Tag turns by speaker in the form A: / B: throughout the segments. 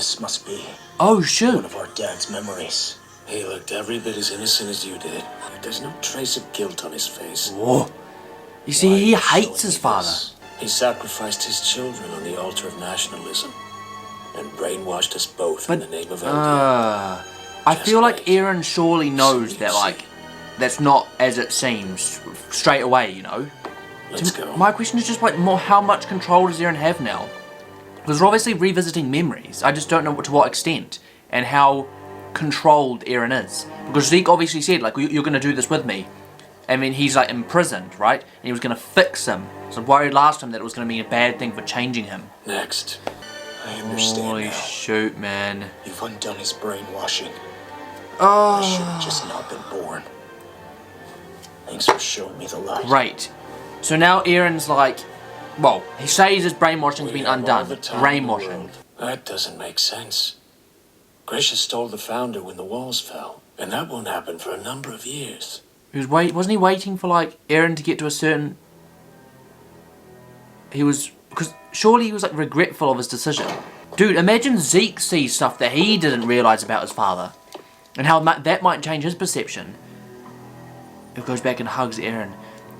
A: this must be
B: Oh, shoot.
A: one of our dad's memories.
C: He looked every bit as innocent as you did. There's no trace of guilt on his face.
B: Whoa. You see, he hates his father.
C: He sacrificed his children on the altar of nationalism and brainwashed us both in the name of LDR.
B: I feel like Eren surely knows that, like, that's not as it seems straight away, you know?
C: Let's go.
B: My question is just, like, more how much control does Eren have now? Because we're obviously revisiting memories. I just don't know to what extent and how controlled Eren is. Because Zeke obviously said, like, you're going to do this with me. I mean, he's, like, imprisoned, right? And he was going to fix him. So I worried last time that it was going to be a bad thing for changing him.
C: Next.
A: I understand
B: Holy
A: now.
B: shoot, man.
A: You've undone his brainwashing.
B: Oh.
A: I should have just not been born. Thanks for showing me the light.
B: Great. So now Eren's like, well, he says his brainwashing's been undone. Brainwashing.
C: That doesn't make sense. Grisha stole the founder when the walls fell, and that won't happen for a number of years.
B: Wasn't he waiting for, like, Eren to get to a certain... because surely he was, like, regretful of his decision. Dude, imagine Zeke sees stuff that he didn't realise about his father. And how that might change his perception. He goes back and hugs Eren.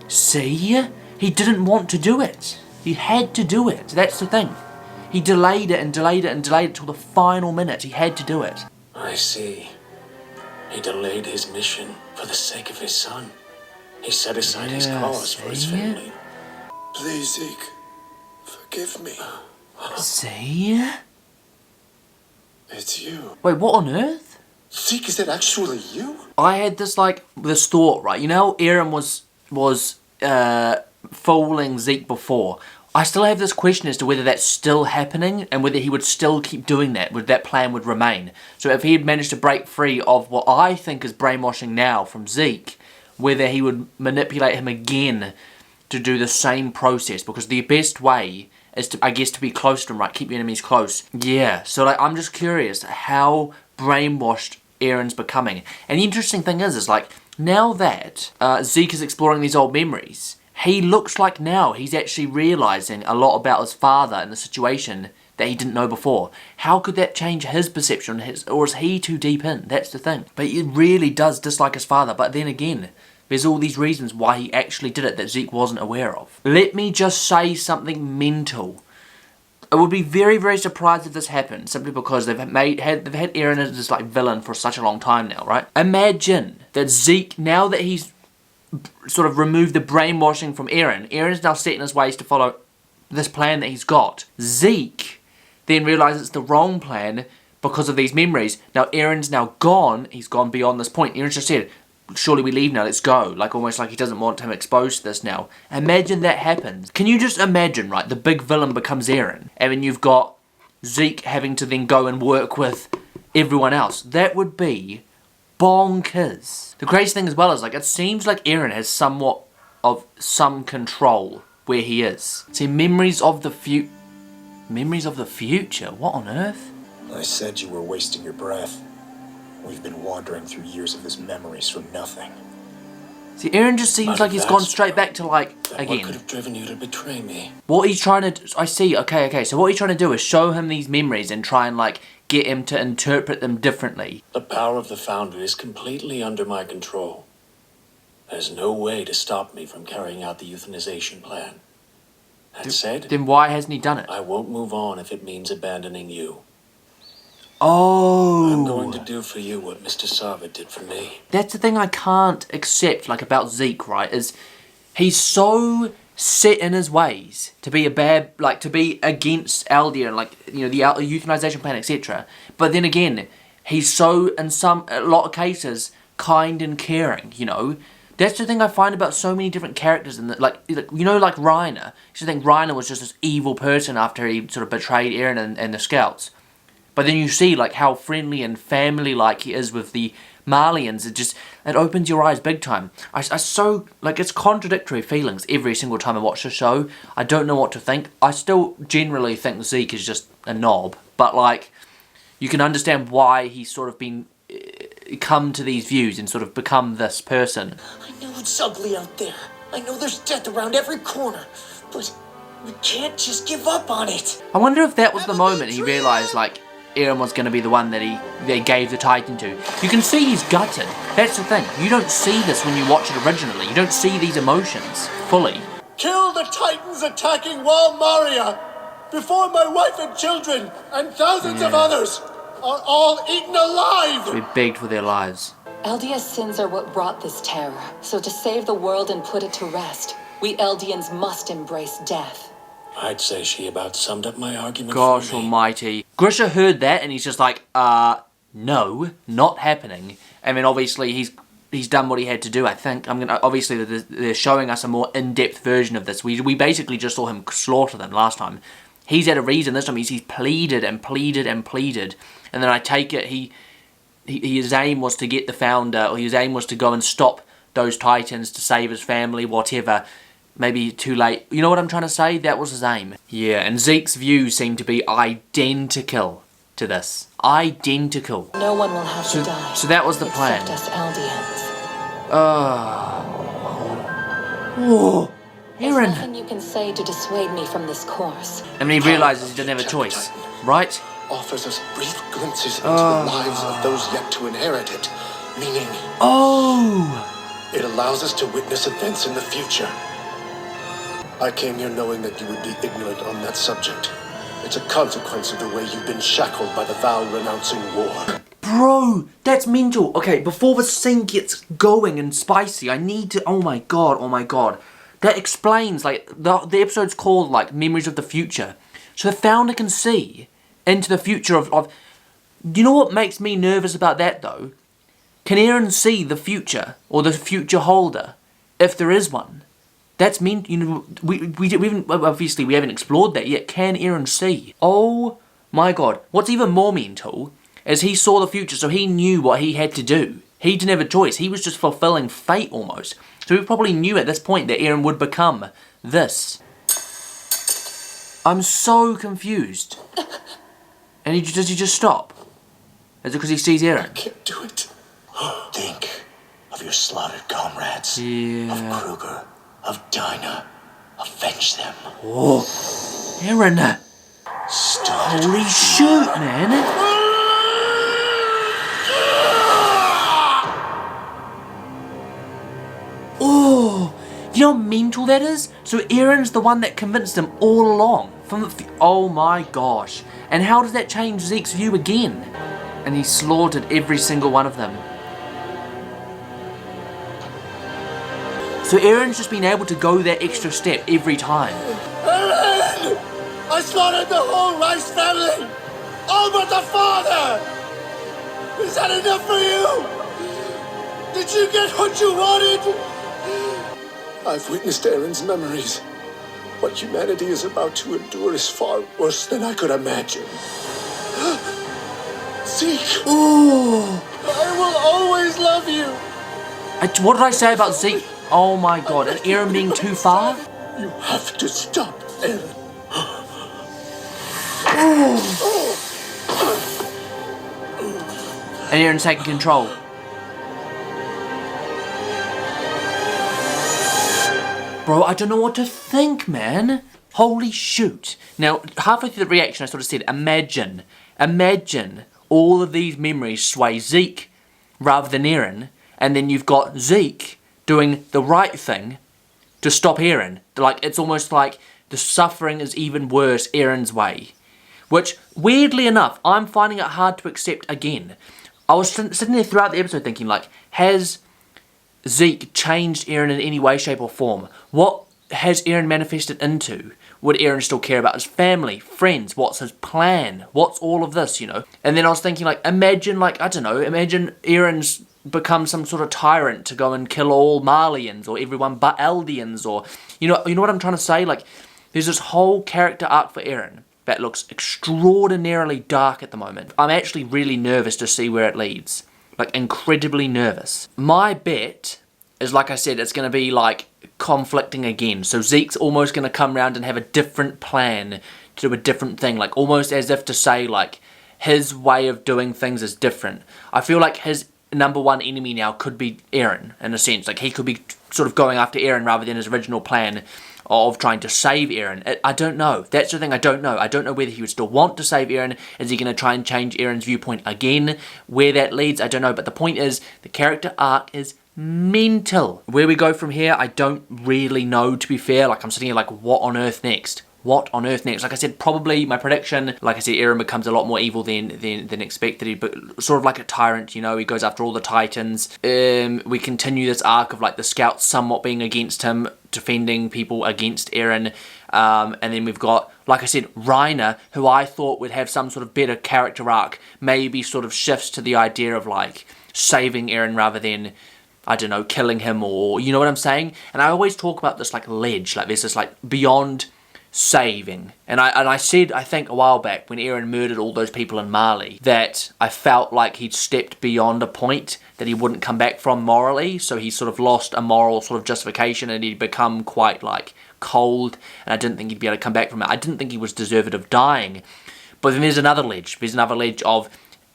B: See? He didn't want to do it. He had to do it. That's the thing. He delayed it and delayed it and delayed it till the final minute. He had to do it.
C: I see. He delayed his mission for the sake of his son. He set aside his cause for his family.
A: Please, Zeke. Forgive me.
B: See?
A: It's you.
B: Wait, what on earth?
A: Zeke, is it actually you?
B: I had this thought, right? You know how Eren was fooling Zeke before? I still have this question as to whether that's still happening and whether he would still keep doing that, whether that plan would remain. So if he had managed to break free of what I think is brainwashing now from Zeke, whether he would manipulate him again to do the same process, because the best way is to, I guess, to be close to him, right? Keep your enemies close. Yeah, so like, I'm just curious how brainwashed Eren's becoming. And the interesting thing is like, now that Zeke is exploring these old memories, he looks like now he's actually realising a lot about his father and the situation that he didn't know before. How could that change his perception, or is he too deep in? That's the thing. But he really does dislike his father, but then again, there's all these reasons why he actually did it that Zeke wasn't aware of. Let me just say something mental. I would be very, very surprised if this happened, simply because they've had Eren as this like villain for such a long time now, right? Imagine that Zeke, now that he's sort of removed the brainwashing from Eren, Eren's now set in his ways to follow this plan that he's got. Zeke then realises it's the wrong plan because of these memories. Now Eren's now gone, he's gone beyond this point. Eren's just said, surely we leave now, let's go. Like, almost like he doesn't want him exposed to this now. Imagine that happens. Can you just imagine, right, the big villain becomes Eren, and then you've got Zeke having to then go and work with everyone else. That would be bonkers. The crazy thing as well is, like, it seems like Eren has somewhat of some control where he is. See, memories of the future? What on earth?
A: I said you were wasting your breath. We've been wandering through years of his memories for nothing.
B: See, Eren just seems like he's gone straight back to, like, again.
C: What could have driven you to betray me?
B: What he's trying to... I see, okay, so what he's trying to do is show him these memories and try and, like, get him to interpret them differently.
C: The power of the Founder is completely under my control. There's no way to stop me from carrying out the euthanization plan. That said...
B: Then why hasn't he done it?
C: I won't move on if it means abandoning you.
B: Oh.
C: I'm going to do for you what Mr. Sava did for me.
B: That's the thing I can't accept, like, about Zeke, right, is he's so set in his ways to be a bad, like, to be against Aldia and, like, you know, the euthanization plan, etc. But then again, he's so, in a lot of cases, kind and caring, you know. That's the thing I find about so many different characters in the, like you know, like Reiner. I used to think Reiner was just this evil person after he sort of betrayed Eren and the Scouts. But then you see, like, how friendly and family-like he is with the Malians. It opens your eyes big time. It's contradictory feelings every single time I watch the show. I don't know what to think. I still generally think Zeke is just a knob. But, like, you can understand why he's sort of been... come to these views and sort of become this person.
A: I know it's ugly out there. I know there's death around every corner. But we can't just give up on it.
B: I wonder if that was the moment he realised, like, Eren was going to be the one that they gave the Titan to. You can see he's gutted. That's the thing. You don't see this when you watch it originally. You don't see these emotions fully.
C: Kill the Titans attacking Wall Maria before my wife and children and thousands of others are all eaten alive!
B: We begged for their lives.
D: Eldia's sins are what brought this terror. So to save the world and put it to rest, we Eldians must embrace death.
C: I'd say she about summed up my argument
B: Gosh
C: for me.
B: almighty. Grisha heard that and he's just like, no, not happening. I mean, obviously he's done what he had to do, I think. Obviously they're showing us a more in-depth version of this. We basically just saw him slaughter them last time. He's had a reason this time. He's pleaded and pleaded and pleaded. And then I take it his aim was to get the founder, or his aim was to go and stop those Titans to save his family, whatever. Maybe too late. You know what I'm trying to say? That was his aim. Yeah, and Zeke's views seem to be identical to this. Identical.
D: No one will have to die.
B: So that was the plan.
D: Except us Eldians.
B: Oh,
D: There's
B: Eren.
D: nothing you can say to dissuade me from this course.
B: And then he realises he doesn't have a choice, right?
C: Offers us brief glimpses into the lives of those yet to inherit it. Meaning,
B: Oh!
C: it allows us to witness events in the future. I came here knowing that you would be ignorant on that subject. It's a consequence of the way you've been shackled by the vow-renouncing war.
B: Bro, that's mental. Okay, before the scene gets going and spicy, I need to... Oh my god. That explains, like, the episode's called, like, Memories of the Future. So the founder can see into the future of... You know what makes me nervous about that, though? Can Eren see the future? Or the future holder? If there is one? That's mean, you know, we haven't, obviously we haven't explored that yet. Can Eren see? Oh my god. What's even more mental is he saw the future, so he knew what he had to do. He didn't have a choice. He was just fulfilling fate almost. So he probably knew at this point that Eren would become this. I'm so confused. And does he just stop? Is it because he sees Eren?
C: I can't do it. Think of your slaughtered comrades.
B: Yeah.
C: Of Kruger. Of Dinah. Avenge them.
B: Oh, Eren.
C: Stop.
B: Holy shoot, man. Oh, you know how mental that is? So Eren's the one that convinced him all along. Oh my gosh. And how does that change Zeke's view again? And he slaughtered every single one of them. So Eren's just been able to go that extra step every time.
C: Eren! I slaughtered the whole Rice family! All but the father! Is that enough for you? Did you get what you wanted? I've witnessed Eren's memories. What humanity is about to endure is far worse than I could imagine. Zeke!
B: Oh,
C: I will always love you!
B: what did I say about Zeke? Oh my god, and Eren being too far?
C: You have to stop, Eren.
B: And Eren's taking control. Bro, I don't know what to think, man. Holy shoot. Now, halfway through the reaction, I sort of said, imagine all of these memories sway Zeke rather than Eren, and then you've got Zeke doing the right thing to stop Eren. Like, it's almost like the suffering is even worse Eren's way. Which, weirdly enough, I'm finding it hard to accept again. I was sitting there throughout the episode thinking, like, has Zeke changed Eren in any way, shape or form? What has Eren manifested into? Would Eren still care about his family, friends? What's his plan? What's all of this, you know? And then I was thinking, like, imagine Eren's become some sort of tyrant to go and kill all Malians or everyone but Eldians, or you know what I'm trying to say? Like, there's this whole character arc for Eren that looks extraordinarily dark at the moment. I'm actually really nervous to see where it leads. Like, incredibly nervous. My bet is, like I said, it's going to be like conflicting again. So Zeke's almost going to come around and have a different plan to do a different thing, like almost as if to say, like, his way of doing things is different. I feel like his number one enemy now could be Eren, in a sense. Like, he could be sort of going after Eren rather than his original plan of trying to save Eren. I don't know. That's the thing, I don't know. I don't know whether he would still want to save Eren. Is he going to try and change Eren's viewpoint again? Where that leads, I don't know. But the point is, the character arc is mental. Where we go from here, I don't really know, to be fair. Like, I'm sitting here like, what on earth next? What on earth next? Like I said, probably my prediction, like I said, Eren becomes a lot more evil than expected. But sort of like a tyrant, you know, he goes after all the Titans. We continue this arc of like the scouts somewhat being against him, defending people against Eren. And then we've got, like I said, Reiner, who I thought would have some sort of better character arc, maybe sort of shifts to the idea of like saving Eren rather than, I don't know, killing him, or, you know what I'm saying? And I always talk about this like ledge, like there's this like beyond saving. And I said, I think a while back when Eren murdered all those people in Mali, that I felt like he'd stepped beyond a point that he wouldn't come back from morally, so he sort of lost a moral sort of justification and he'd become quite like cold, and I didn't think he'd be able to come back from it. I didn't think he was deserved of dying. But then there's another ledge. There's another ledge of,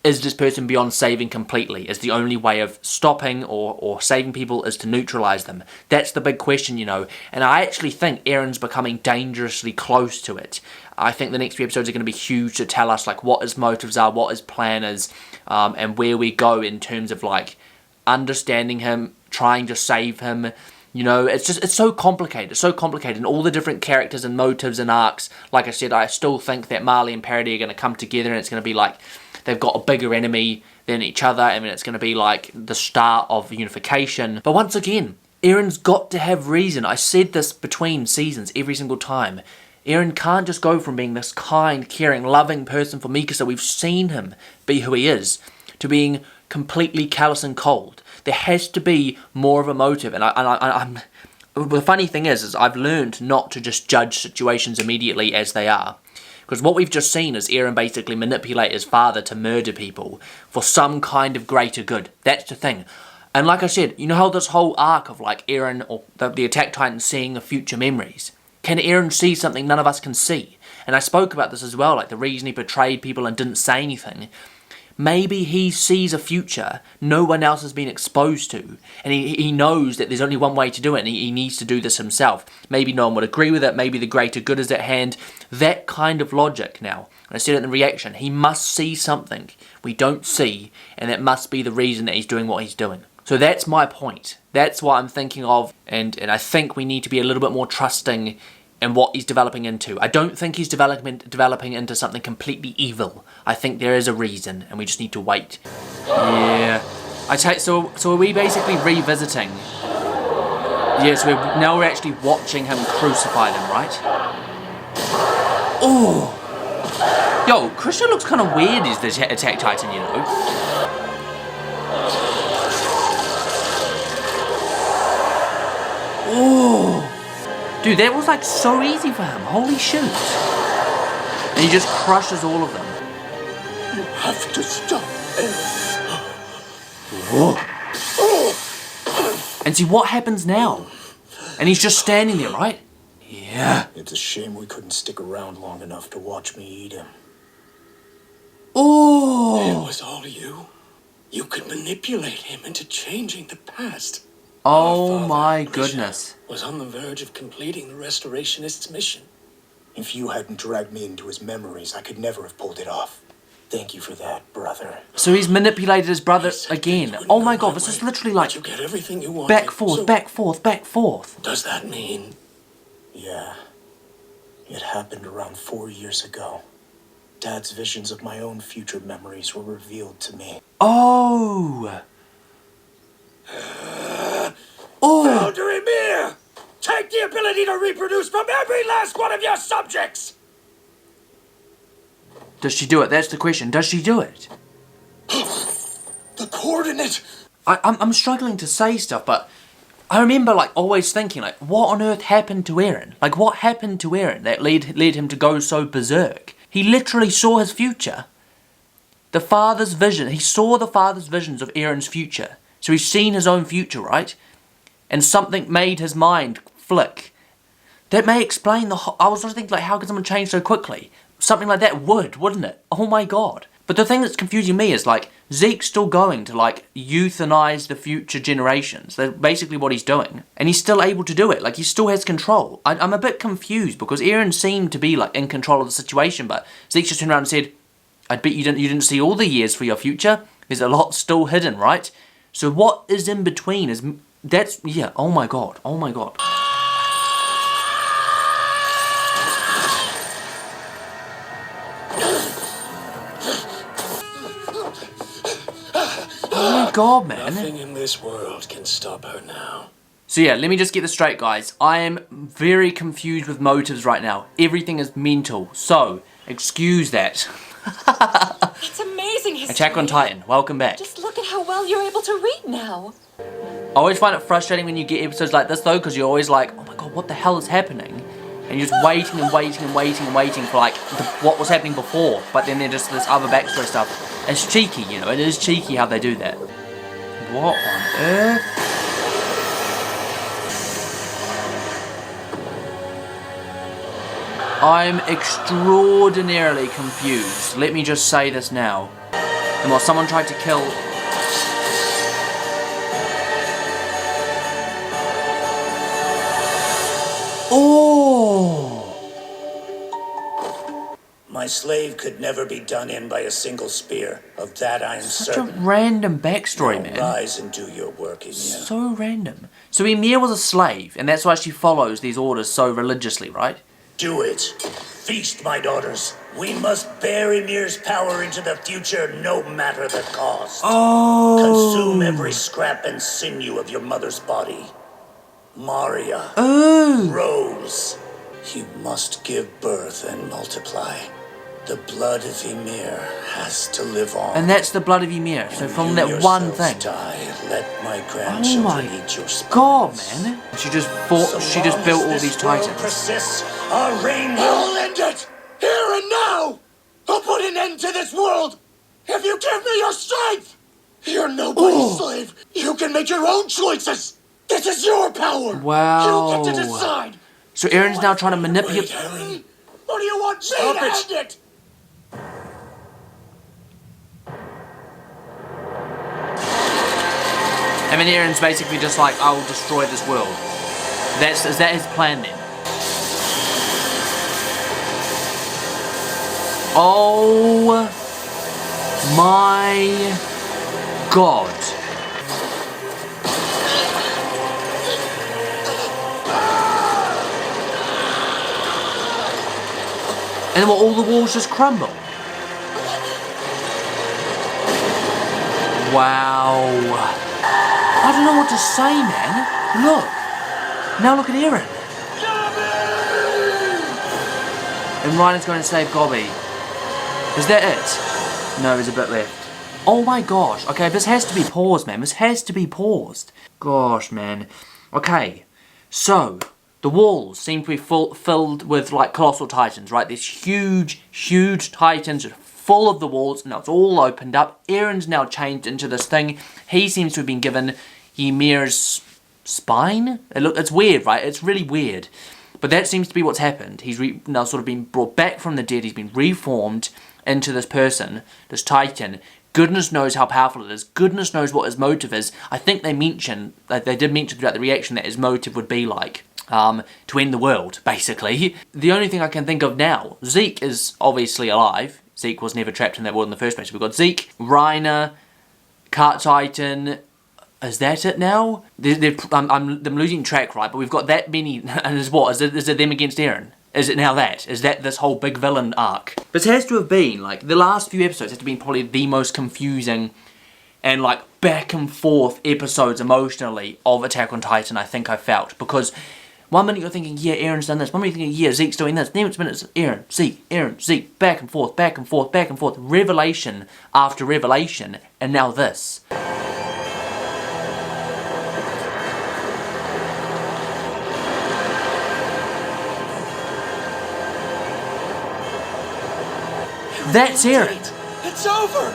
B: is this person beyond saving completely? Is the only way of stopping or saving people is to neutralize them? That's the big question, you know. And I actually think Eren's becoming dangerously close to it. I think the next few episodes are going to be huge to tell us like what his motives are, what his plan is, and where we go in terms of like understanding him, trying to save him. You know, it's so complicated. It's so complicated. And all the different characters and motives and arcs, like I said, I still think that Marley and Paradis are going to come together, and it's going to be like they've got a bigger enemy than each other. I mean, it's going to be like the start of unification. But once again, Eren's got to have reason. I said this between seasons every single time. Eren can't just go from being this kind, caring, loving person for Mikasa, we've seen him be who he is, to being completely callous and cold. There has to be more of a motive, and I'm the funny thing is I've learned not to just judge situations immediately as they are. Because what we've just seen is Eren basically manipulate his father to murder people for some kind of greater good. That's the thing. And like I said, you know how this whole arc of like Eren or the Attack Titan seeing the future memories? Can Eren see something none of us can see? And I spoke about this as well, like the reason he betrayed people and didn't say anything. Maybe he sees a future no one else has been exposed to, and he knows that there's only one way to do it, and he needs to do this himself. Maybe no one would agree with it, maybe the greater good is at hand. That kind of logic now. And I said it in the reaction, he must see something we don't see, and that must be the reason that he's doing what he's doing. So that's my point. That's what I'm thinking of, and I think we need to be a little bit more trusting and what he's developing into. I don't think he's developing into something completely evil. I think there is a reason, and we just need to wait. Yeah. So are we basically revisiting? Yes, now we're actually watching him crucify them, right? Oh! Yo, Grisha looks kind of weird as the Attack Titan, you know? Oh! Dude, that was like so easy for him. Holy shit. And he just crushes all of them.
C: You have to stop it.
B: And see, what happens now? And he's just standing there, right? Yeah.
A: It's a shame we couldn't stick around long enough to watch me eat him.
B: Oh!
C: It was all you. You could manipulate him into changing the past.
B: Oh
C: Our
B: my
C: father,
B: goodness.
C: Grisha, was on the verge of completing the Restorationist's mission.
A: If you hadn't dragged me into his memories, I could never have pulled it off. Thank you for that, brother.
B: So he's manipulated his brother
C: He said
B: again.
C: things wouldn't
B: Oh my
C: go
B: god,
C: my
B: this is
C: way,
B: literally
C: but
B: like
C: you get everything you wanted.
B: back, forth,
C: So
B: back, forth, back, forth.
C: does that mean
A: Yeah. It happened around 4 years ago. Dad's visions of my own future memories were revealed to me.
B: Oh! Oh!
C: Elder Ymir, take the ability to reproduce from every last one of your subjects!
B: Does she do it? That's the question. Does she do it?
C: The coordinate!
B: I'm struggling to say stuff, but I remember like always thinking like, what on earth happened to Eren? Like, what happened to Eren that led him to go so berserk? He literally saw his future. The father's vision. He saw the father's visions of Eren's future. So he's seen his own future, right? And something made his mind flick. That may explain the whole... I was just thinking, like, how could someone change so quickly? Something like that would, wouldn't it? Oh my god. But the thing that's confusing me is, like, Zeke's still going to, like, euthanize the future generations. That's basically what he's doing. And he's still able to do it. Like, he still has control. I'm a bit confused because Eren seemed to be, like, in control of the situation, but Zeke just turned around and said, I bet you didn't see all the years for your future. There's a lot still hidden, right? So what is in between is... That's... Yeah, oh my god. Oh my god. Oh my god, man.
C: Nothing in this world can stop her now.
B: So yeah, let me just get this straight, guys. I am very confused with motives right now. Everything is mental. So, excuse that.
D: It's amazing history.
B: Attack on Titan, welcome back.
D: Just look at how well you're able to read now.
B: I always find it frustrating when you get episodes like this though, because you're always like, oh my god, what the hell is happening? And you're just waiting and waiting and waiting and waiting for like what was happening before, but then there's just this other backstory stuff. It's cheeky, you know, it is cheeky how they do that. What on earth? I'm extraordinarily confused. Let me just say this now. And while someone tried to kill... Oh!
C: My slave could never be done in by a single spear. Of that I am
B: Such a
C: certain.
B: random backstory,
C: Now
B: man.
C: rise and do your work, Ymir.
B: So random. So Ymir was a slave, and that's why she follows these orders so religiously, right?
C: Do it. Feast, my daughters. We must bear Ymir's power into the future, no matter the cost.
B: Oh!
C: Consume every scrap and sinew of your mother's body. Maria.
B: Oh!
C: Rose. You must give birth and multiply. The blood of Ymir has to live on.
B: And that's the blood of Ymir, so from
C: You
B: that one
C: yourselves
B: thing.
C: Die, let my
B: Oh
C: grandchildren
B: my
C: eat your spirits.
B: god, man. She just fought,
C: So
B: she just
C: long
B: built
C: as
B: all
C: this
B: these
C: world
B: titans.
C: persists, our reign will end it! Here and now! I'll put an end to this world! If you give me your strength! You're nobody's slave! You can make your own choices! This is your power!
B: Wow.
C: You get to decide!
B: So Eren's now trying to manipulate...
C: Eren, or do you want me to end it?
B: I mean, Eren's basically just like, I will destroy this world. Is that his plan then? Oh my god. And then what, all the walls just crumble? Wow. I don't know what to say, man. Look. Now look at Eren. And Ryan's going to save Gobby. Is that it? No, there's a bit left. Oh my gosh. Okay, this has to be paused, man. This has to be paused. Gosh, man. Okay. So, the walls seem to be filled with, like, colossal titans, right? These huge, huge titans full of the walls. Now it's all opened up. Eren's now changed into this thing. He seems to have been given Ymir's spine? It's weird, right? It's really weird. But that seems to be what's happened. He's now sort of been brought back from the dead. He's been reformed into this person, this titan. Goodness knows how powerful it is. Goodness knows what his motive is. I think they did mention throughout the reaction that his motive would be like, to end the world, basically. The only thing I can think of now, Zeke is obviously alive. Zeke was never trapped in that world in the first place. We've got Zeke, Reiner, Cart Titan. Is that it now? I'm losing track, right? But we've got that many, and is what? Is it them against Eren? Is it now that? Is that this whole big villain arc? This has to have been, like, the last few episodes have to be probably the most confusing and, like, back and forth episodes emotionally of Attack on Titan I think I felt. Because one minute you're thinking, yeah, Eren's done this. One minute you're thinking, yeah, Zeke's doing this. Next minute it's Eren, Zeke, back and forth, back and forth, back and forth. Revelation after revelation, and now this. That's Eren.
C: It's over!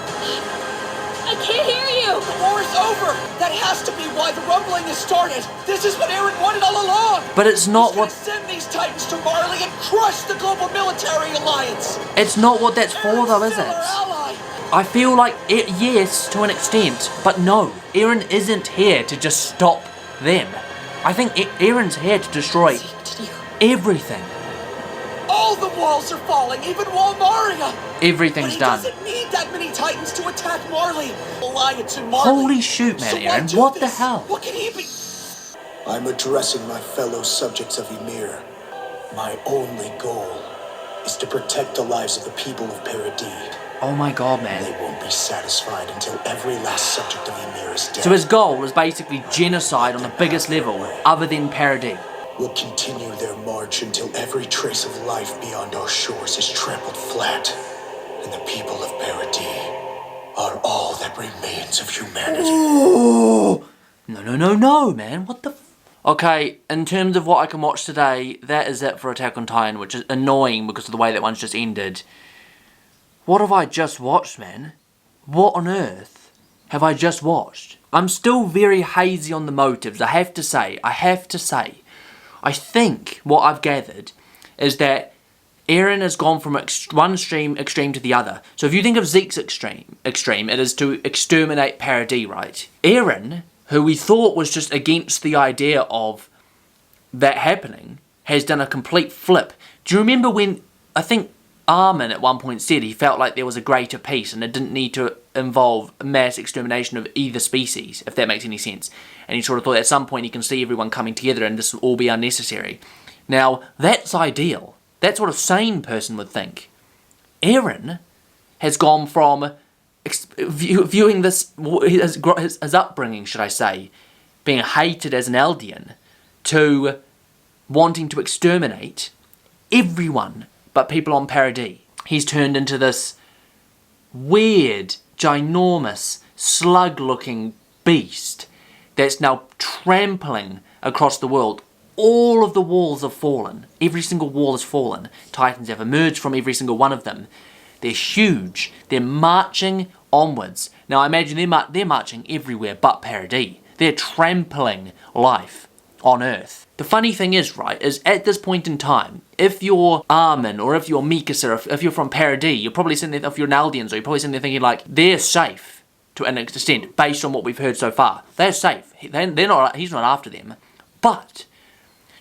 E: I can't hear you!
C: The war is over! That has to be why the rumbling has started! This is what Eren wanted all along!
B: But it's not
C: He's
B: what...
C: gonna send these titans to Marley and crush the global military alliance!
B: It's not what that's for though, is
C: Still
B: it?
C: our ally!
B: I feel like, yes, to an extent, but no. Eren isn't here to just stop them. I think Eren's here to destroy everything.
F: All the walls are falling, even Wall Maria!
B: Everything's done.
F: But he doesn't need that many Titans to attack Marley. Alliance and Marley.
B: Holy shoot, man,
F: So why
B: Eren.
F: do
B: What the
F: this?
B: hell?
F: What can he be?
A: I'm addressing my fellow subjects of Ymir. My only goal is to protect the lives of the people of Paradis.
B: Oh my god, man.
A: They won't be satisfied until every last subject of Ymir is dead.
B: So his goal is basically genocide on the biggest level, other than Paradis.
A: Will continue their march until every trace of life beyond our shores is trampled flat, and the people of Paradis are all that remains of humanity.
B: Ooh. No, man. What the Okay, in terms of what I can watch today, that is it for Attack on Titan, which is annoying because of the way that one's just ended. What have I just watched, man? What on earth have I just watched? I'm still very hazy on the motives, I have to say. I think what I've gathered is that Eren has gone from one extreme to the other. So if you think of Zeke's extreme, it is to exterminate Paradis, right? Eren, who we thought was just against the idea of that happening, has done a complete flip. Do you remember when, I think Armin at one point said he felt like there was a greater peace and it didn't need to involve mass extermination of either species, if that makes any sense. And he sort of thought at some point he can see everyone coming together and this will all be unnecessary. Now, that's ideal. That's what a sane person would think. Eren has gone from viewing this, his upbringing, should I say, being hated as an Eldian, to wanting to exterminate everyone but people on Paradis. He's turned into this weird, ginormous, slug-looking beast that's now trampling across the world. All of the walls have fallen. Every single wall has fallen. Titans have emerged from every single one of them. They're huge. They're marching onwards. Now I imagine they're marching everywhere but Paradis. They're trampling life on Earth. The funny thing is, right, is at this point in time, if you're Armin or if you're Mikasa, if you're from Paradis, you're probably sitting there, if you're an Eldian, so you're probably sitting there thinking like, they're safe to an extent based on what we've heard so far. They're safe. They're not. He's not after them. But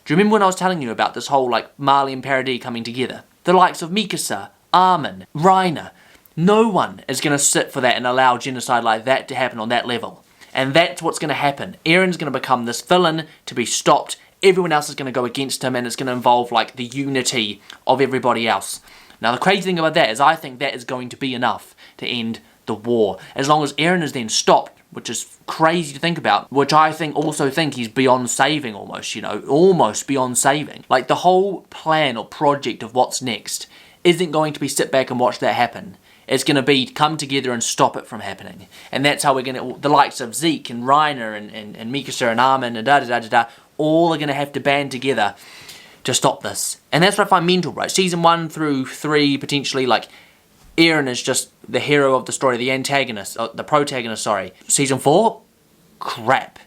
B: do you remember when I was telling you about this whole like Marley and Paradis coming together? The likes of Mikasa, Armin, Reiner. No one is going to sit for that and allow genocide like that to happen on that level. And that's what's going to happen. Eren's going to become this villain to be stopped. Everyone else is going to go against him and it's going to involve like the unity of everybody else. Now the crazy thing about that is I think that is going to be enough to end the war. As long as Eren is then stopped, which is crazy to think about, which I also think he's beyond saving almost, you know, almost beyond saving. Like the whole plan or project of what's next isn't going to be sit back and watch that happen. It's going to be come together and stop it from happening. And that's how we're going to, the likes of Zeke and Reiner and Mikasa and Armin and all are going to have to band together to stop this. And that's what I find mental, right? Season 1 through 3, potentially, like, Eren is just the hero of the story, the antagonist, the protagonist, sorry. Season 4? Crap.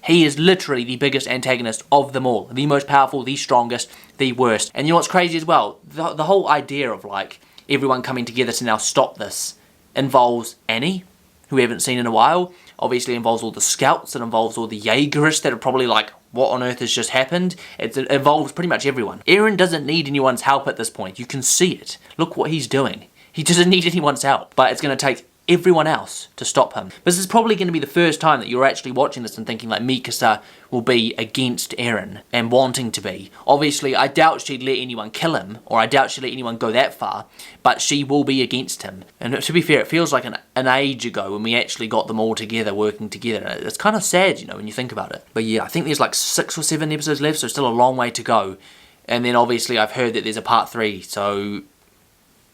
B: He is literally the biggest antagonist of them all. The most powerful, the strongest, the worst. And you know what's crazy as well? The whole idea of, like, everyone coming together to now stop this involves Annie, who we haven't seen in a while. Obviously involves all the scouts. It involves all the Jaegerists that are probably like, what on earth has just happened? It involves pretty much everyone. Eren doesn't need anyone's help at this point. You can see it. Look what he's doing. He doesn't need anyone's help. But it's going to take everyone else to stop him. This is probably going to be the first time that you're actually watching this and thinking like Mikasa will be against Eren and wanting to be. Obviously, I doubt she'd let anyone kill him, or I doubt she'd let anyone go that far, but she will be against him. And to be fair, it feels like an age ago when we actually got them all together, working together. It's kind of sad, you know, when you think about it. But yeah, I think there's like 6 or 7 episodes left, so still a long way to go. And then obviously I've heard that there's a part 3, so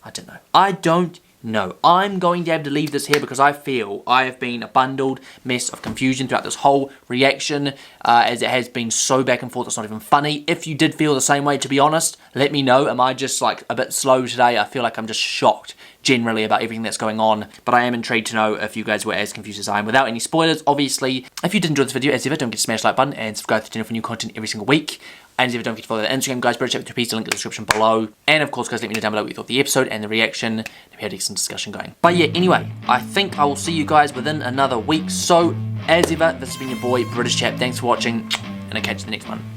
B: I don't know. I don't know. I'm going to have to leave this here because I feel I have been a bundled mess of confusion throughout this whole reaction, as it has been so back and forth, it's not even funny. If you did feel the same way, to be honest, let me know. Am I just like a bit slow today? I feel like I'm just shocked generally about everything that's going on, but I am intrigued to know if you guys were as confused as I am. Without any spoilers, obviously, if you did enjoy this video, as ever, don't forget to smash the like button and subscribe to the channel for new content every single week. And as ever, don't forget to follow the Instagram, guys. British Chapter 2P, link in the description below. And of course, guys, let me know down below what you thought of the episode and the reaction. We had a decent discussion going. But yeah, anyway, I think I will see you guys within another week. So, as ever, this has been your boy, British Chap. Thanks for watching, and I'll catch you in the next one.